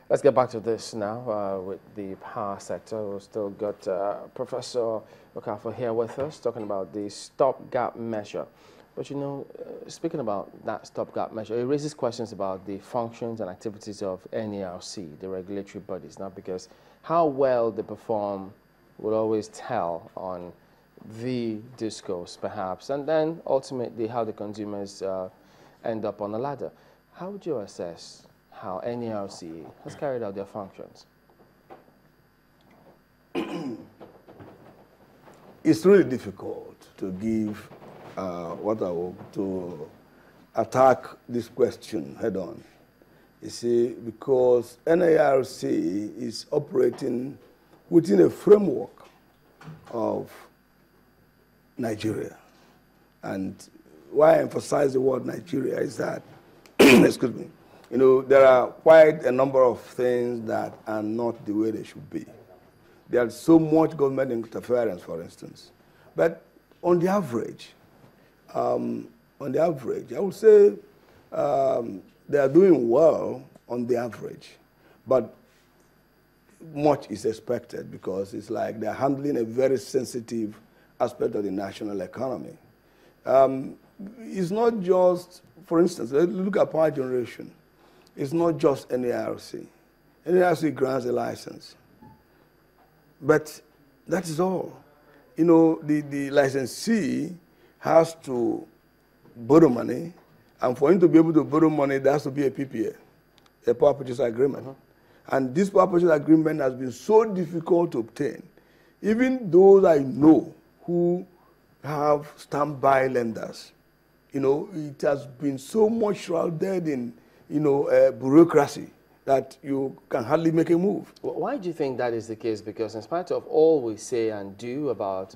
Let's get back to this now with the power sector. We've still got Professor Okafor here with us talking about the stopgap measure. But you know, speaking about that stopgap measure, it raises questions about the functions and activities of NERC, the regulatory bodies, now because how well they perform will always tell on the discourse, perhaps, and then ultimately how the consumers end up on the ladder. How would you assess how NERC has carried out their functions? It's really difficult to give to attack this question head on. You see, because NERC is operating within a framework of Nigeria. And why I emphasize the word Nigeria is that, excuse me, you know, there are quite a number of things that are not the way they should be. There's so much government interference, for instance. But on the average, I would say they are doing well on the average. But much is expected because it's like they're handling a very sensitive aspect of the national economy. It's not just, for instance, look at power generation. It's not just NERC. NERC grants a license. But that is all. You know, the licensee has to borrow money, and for him to be able to borrow money, there has to be a PPA, a power purchase agreement. And this power purchase agreement has been so difficult to obtain. Even those I know who have standby lenders, you know, it has been so much shrouded in, you know, bureaucracy that you can hardly make a move. Why do you think that is the case? Because in spite of all we say and do about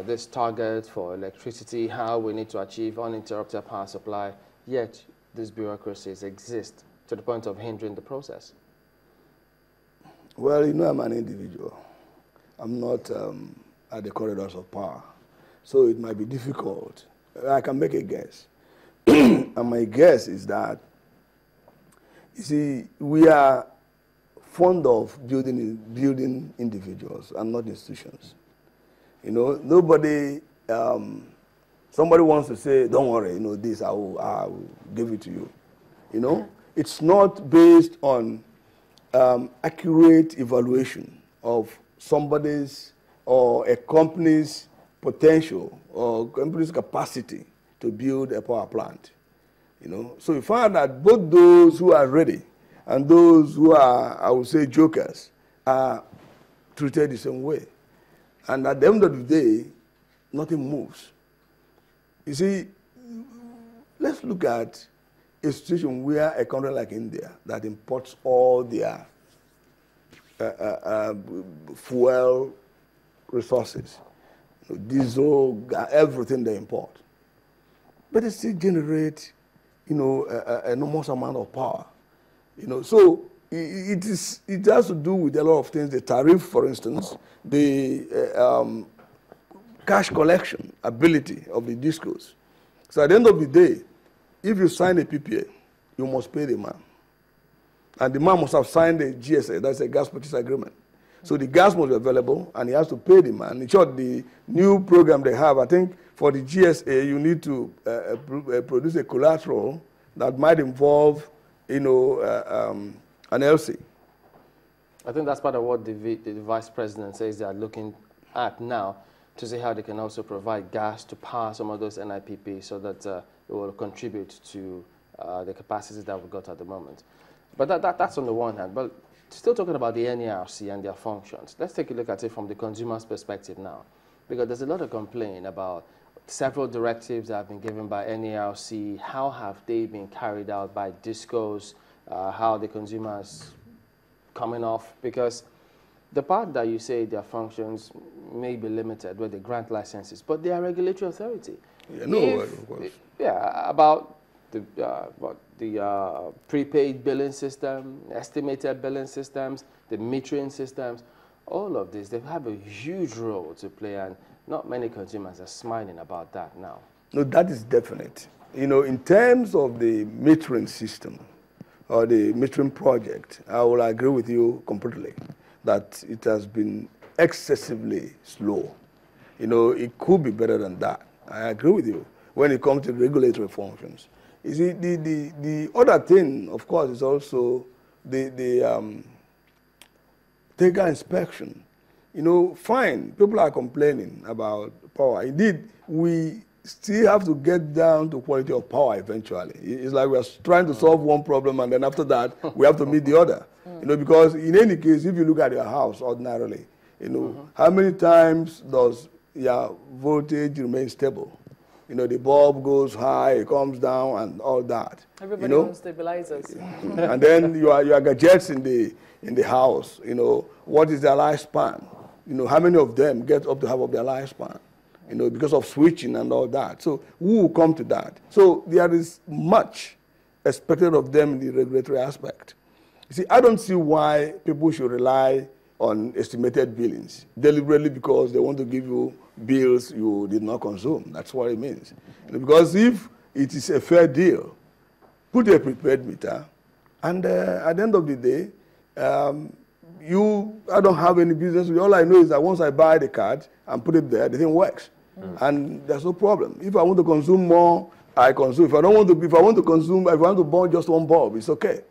this target for electricity, how we need to achieve uninterrupted power supply, yet these bureaucracies exist to the point of hindering the process. Well, you know, I'm an individual. I'm not at the corridors of power. So it might be difficult. I can make a guess. And my guess is that, you see, we are fond of building individuals and not institutions. You know, nobody, somebody wants to say, don't worry, you know, this, I will give it to you. You know, it's not based on accurate evaluation of somebody's or a company's potential or company's capacity to build a power plant. You know, so we find that both those who are ready and those who are, I would say, jokers, are treated the same way. And at the end of the day, nothing moves. You see, let's look at a situation where a country like India that imports all their fuel resources, diesel, everything they import, but they still generate, you know, an enormous amount of power. You know, so it has to do with a lot of things. The tariff, for instance, the cash collection ability of the discos. So at the end of the day, if you sign a PPA, you must pay the man. And the man must have signed a GSA, that's a gas purchase agreement. So the gas must be available, and he has to pay the man. In short, the new program they have, I think for the GSA, you need to produce a collateral that might involve, you know, an LC. I think that's part of what the Vice President says they are looking at now to see how they can also provide gas to power some of those NIPP so that it will contribute to the capacities that we've got at the moment. But that's on the one hand. But still talking about the NERC and their functions, let's take a look at it from the consumer's perspective now. Because there's a lot of complaint about several directives that have been given by NERC. How have they been carried out by discos? How the consumers coming off? Because the part that you say their functions may be limited where they grant licenses, but they are regulatory authority. Yeah, no, of course. Yeah, about the prepaid billing system, estimated billing systems, the metering systems, all of this, they have a huge role to play, and not many consumers are smiling about that now. No, that is definite. You know, in terms of the metering system, or the metering project, I will agree with you completely that it has been excessively slow. You know, it could be better than that. I agree with you when it comes to regulatory functions. You see, the other thing, of course, is also the TEGA inspection. You know, fine, people are complaining about power. Indeed, we still have to get down to quality of power eventually. It's like we're trying to solve one problem, and then after that, we have to meet the other. You know, because in any case, if you look at your house ordinarily, you know, how many times does your voltage remain stable? You know, the bulb goes high, it comes down, and all that. Everybody wants stabilizers. And then your gadgets in the house, you know, what is their lifespan? You know, how many of them get up to half of their lifespan? You know, because of switching and all that. So who will come to that? So there is much expected of them in the regulatory aspect. You see, I don't see why people should rely on estimated billings deliberately because they want to give you bills you did not consume. That's what it means. You know, because if it is a fair deal, put a prepaid meter, and at the end of the day, I don't have any business with it. All I know is that once I buy the card and put it there, the thing works. And there's no problem. If I want to consume more, I consume. If I want to consume, if I want to burn just one bulb, it's okay.